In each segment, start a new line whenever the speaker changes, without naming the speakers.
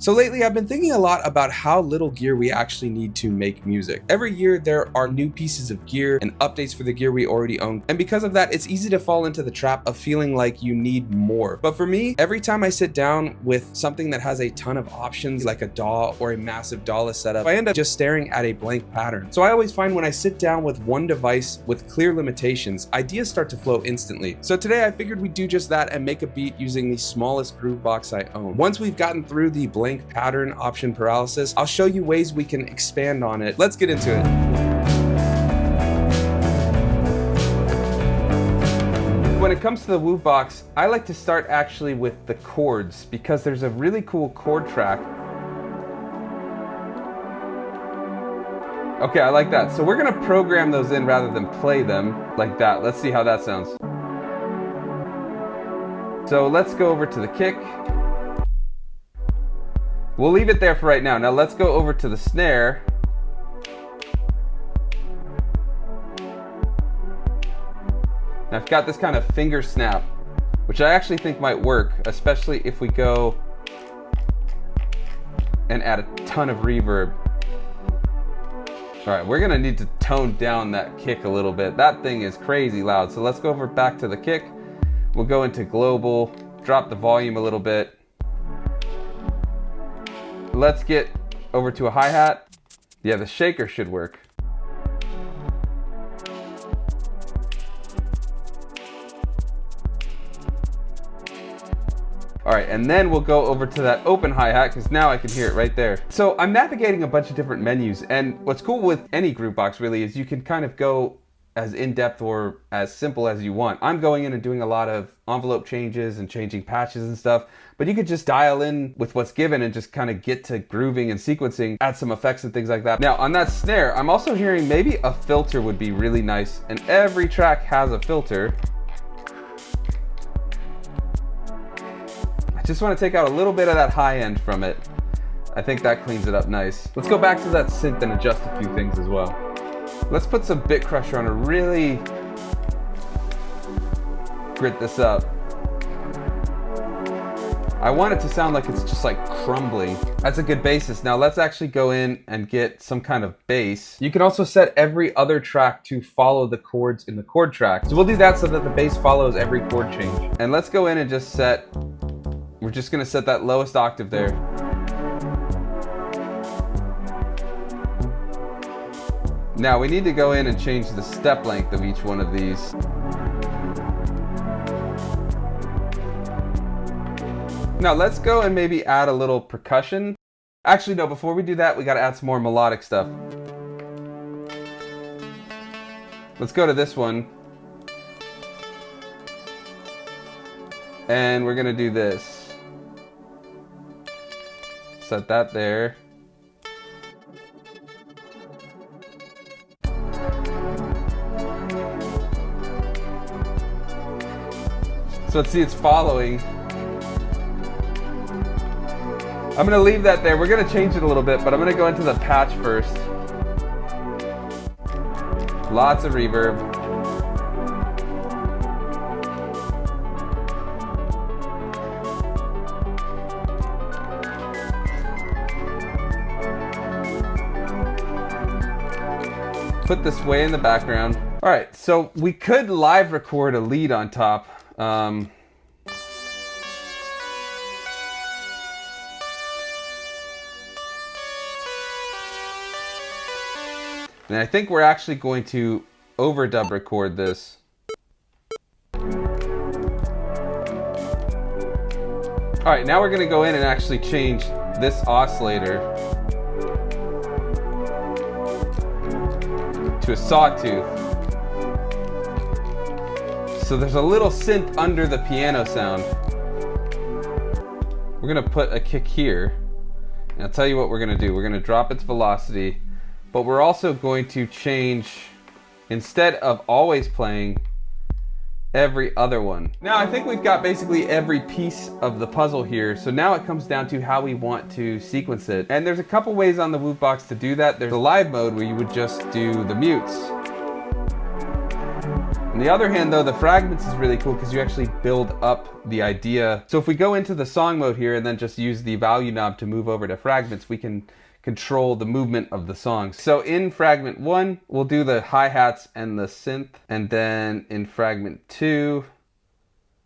So lately I've been thinking a lot about how little gear we actually need to make music. Every year there are new pieces of gear and updates for the gear we already own, and because of that it's easy to fall into the trap of feeling like you need more. But for me, every time I sit down with something that has a ton of options like a DAW or a massive Dawless setup, I end up just staring at a blank pattern. So I always find when I sit down with one device with clear limitations, ideas start to flow instantly. So today I figured we'd do just that and make a beat using the smallest groove box I own. Once we've gotten through the blank pattern option paralysis, I'll show you ways we can expand on it. Let's get into it. When it comes to the Woo box, I like to start actually with the chords because there's a really cool chord track. Okay, I like that. So we're gonna program those in rather than play them like that. Let's see how that sounds. So let's go over to the kick. We'll leave it there for right now. Now let's go over to the snare. Now I've got this kind of finger snap, which I actually think might work, especially if we go and add a ton of reverb. All right, we're gonna need to tone down that kick a little bit. That thing is crazy loud. So let's go over back to the kick. We'll go into global, drop the volume a little bit. Let's get over to a hi-hat. Yeah, the shaker should work. All right, and then we'll go over to that open hi-hat because now I can hear it right there. So I'm navigating a bunch of different menus, and what's cool with any groove box really is you can kind of go as in-depth or as simple as you want. I'm going in and doing a lot of envelope changes and changing patches and stuff, but you could just dial in with what's given and just kind of get to grooving and sequencing, add some effects and things like that. Now on that snare, I'm also hearing maybe a filter would be really nice, and every track has a filter. I just want to take out a little bit of that high end from it. I think that cleans it up nice. Let's go back to that synth and adjust a few things as well. Let's put some bit crusher on to really grit this up. I want it to sound like it's just like crumbling. That's a good basis. Now let's actually go in and get some kind of bass. You can also set every other track to follow the chords in the chord track. So we'll do that so that the bass follows every chord change. And let's go in and just set, we're just gonna set that lowest octave there. Now we need to go in and change the step length of each one of these. Now let's go and maybe add a little percussion. Actually no, before we do that, we gotta add some more melodic stuff. Let's go to this one. And we're gonna do this. Set that there. So let's see, it's following. I'm gonna leave that there. We're gonna change it a little bit, but I'm gonna go into the patch first. Lots of reverb. Put this way in the background. All right, so we could live record a lead on top. And I think we're actually going to overdub record this. All right, now we're going to go in and actually change this oscillator to a sawtooth. So there's a little synth under the piano sound. We're gonna put a kick here. And I'll tell you what we're gonna do. We're gonna drop its velocity, but we're also going to change, instead of always playing, every other one. Now I think we've got basically every piece of the puzzle here, so now it comes down to how we want to sequence it. And there's a couple ways on the Woo box to do that. There's a live mode where you would just do the mutes. On the other hand though, the fragments is really cool because you actually build up the idea. So if we go into the song mode here and then just use the value knob to move over to fragments, we can control the movement of the songs. So in fragment 1, we'll do the hi-hats and the synth. And then in fragment 2,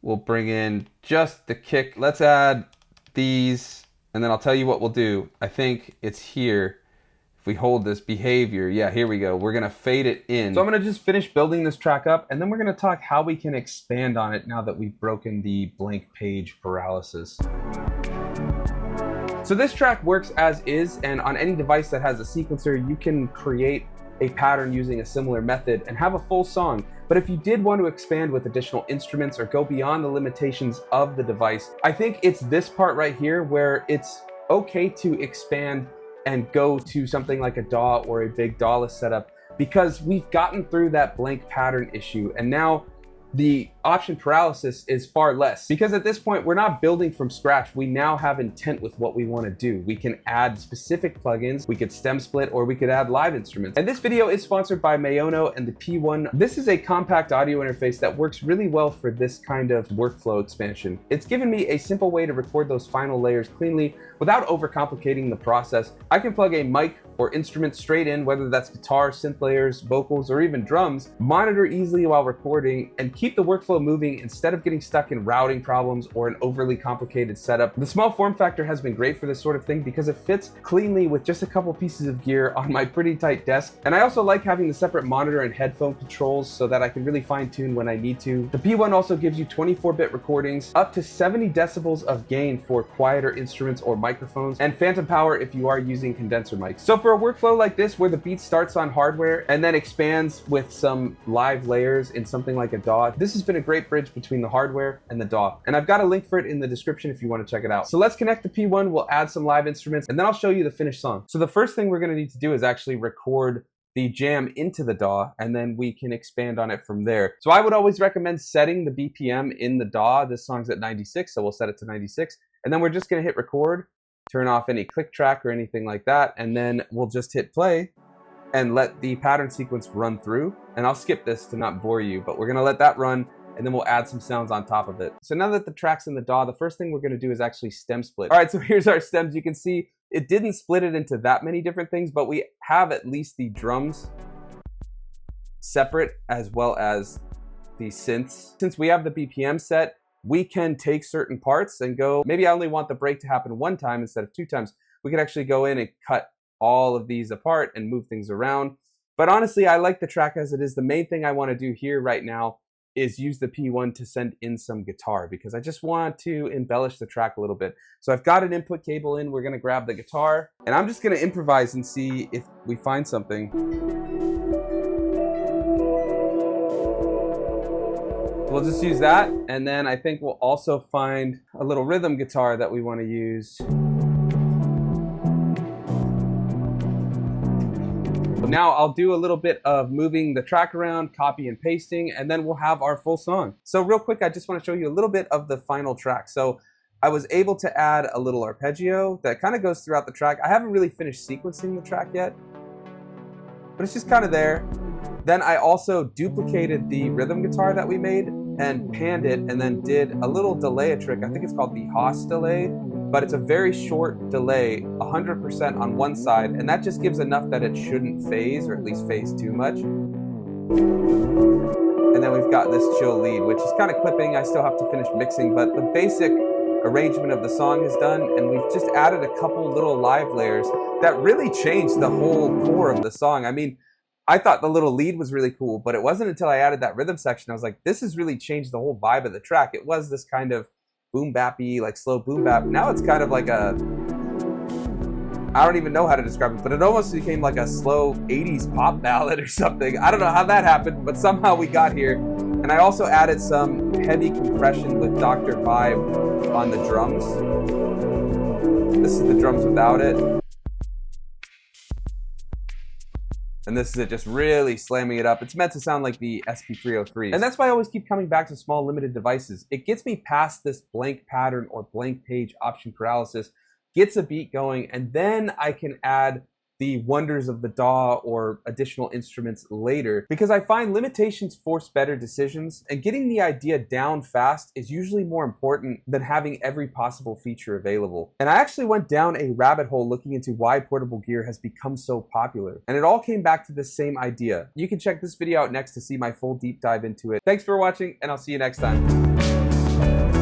we'll bring in just the kick. Let's add these, and then I'll tell you what we'll do. I think it's here. If we hold this behavior, yeah, here we go. We're gonna fade it in. So I'm gonna just finish building this track up, and then we're gonna talk how we can expand on it now that we've broken the blank page paralysis. So this track works as is, and on any device that has a sequencer, you can create a pattern using a similar method and have a full song. But if you did want to expand with additional instruments or go beyond the limitations of the device, I think it's this part right here where it's okay to expand and go to something like a DAW or a big Dawless setup, because we've gotten through that blank pattern issue, and now the option paralysis is far less, because at this point we're not building from scratch. We now have intent with what we want to do. We can add specific plugins, we could stem split, or we could add live instruments. And this video is sponsored by Maono and the P1. This is a compact audio interface that works really well for this kind of workflow expansion. It's given me a simple way to record those final layers cleanly without overcomplicating the process. I can plug a mic or instrument straight in, whether that's guitar, synth layers, vocals, or even drums, monitor easily while recording, and keep the workflow moving instead of getting stuck in routing problems or an overly complicated setup. The small form factor has been great for this sort of thing because it fits cleanly with just a couple pieces of gear on my pretty tight desk. And I also like having the separate monitor and headphone controls so that I can really fine tune when I need to. The P1 also gives you 24-bit recordings, up to 70 decibels of gain for quieter instruments or microphones, and phantom power if you are using condenser mics. So for a workflow like this where the beat starts on hardware and then expands with some live layers in something like a DAW, this has been a great bridge between the hardware and the DAW. And I've got a link for it in the description if you want to check it out. So let's connect the P1, we'll add some live instruments, and then I'll show you the finished song. So the first thing we're going to need to do is actually record the jam into the DAW, and then we can expand on it from there. So I would always recommend setting the BPM in the DAW. This song's at 96, so we'll set it to 96. And then we're just going to hit record, turn off any click track or anything like that, and then we'll just hit play and let the pattern sequence run through. And I'll skip this to not bore you, but we're gonna let that run, and then we'll add some sounds on top of it. So now that the track's in the DAW, the first thing we're gonna do is actually stem split. All right, so here's our stems. You can see it didn't split it into that many different things, but we have at least the drums separate as well as the synths. Since we have the BPM set, we can take certain parts and go, maybe I only want the break to happen one time instead of 2 times. We could actually go in and cut all of these apart and move things around. But honestly, I like the track as it is. The main thing I want to do here right now is use the P1 to send in some guitar, because I just want to embellish the track a little bit. So I've got an input cable in, we're gonna grab the guitar, and I'm just gonna improvise and see if we find something. We'll just use that, and then I think we'll also find a little rhythm guitar that we want to use. Now I'll do a little bit of moving the track around, copy and pasting, and then we'll have our full song. So real quick, I just want to show you a little bit of the final track. So I was able to add a little arpeggio that kind of goes throughout the track. I haven't really finished sequencing the track yet, but it's just kind of there. Then I also duplicated the rhythm guitar that we made and panned it, and then did a little delay trick. I think it's called the Haas delay, but it's a very short delay, 100% on one side, and that just gives enough that it shouldn't phase, or at least phase too much. And then we've got this chill lead, which is kind of clipping. I still have to finish mixing, but the basic arrangement of the song is done, and we've just added a couple little live layers that really changed the whole core of the song. I mean, I thought the little lead was really cool, but it wasn't until I added that rhythm section I was like, this has really changed the whole vibe of the track. It was this kind of boom bappy, like slow boom bap. Now it's kind of like a, I don't even know how to describe it, but it almost became like a slow 80s pop ballad or something. I don't know how that happened, but somehow we got here. And I also added some heavy compression with Dr. Vibe on the drums. This is the drums without it. And this is it, just really slamming it up. It's meant to sound like the SP303. And that's why I always keep coming back to small limited devices. It gets me past this blank pattern or blank page option paralysis, gets a beat going, and then I can add the wonders of the DAW or additional instruments later, because I find limitations force better decisions, and getting the idea down fast is usually more important than having every possible feature available. And I actually went down a rabbit hole looking into why portable gear has become so popular, and it all came back to the same idea. You can check this video out next to see my full deep dive into it. Thanks for watching, and I'll see you next time.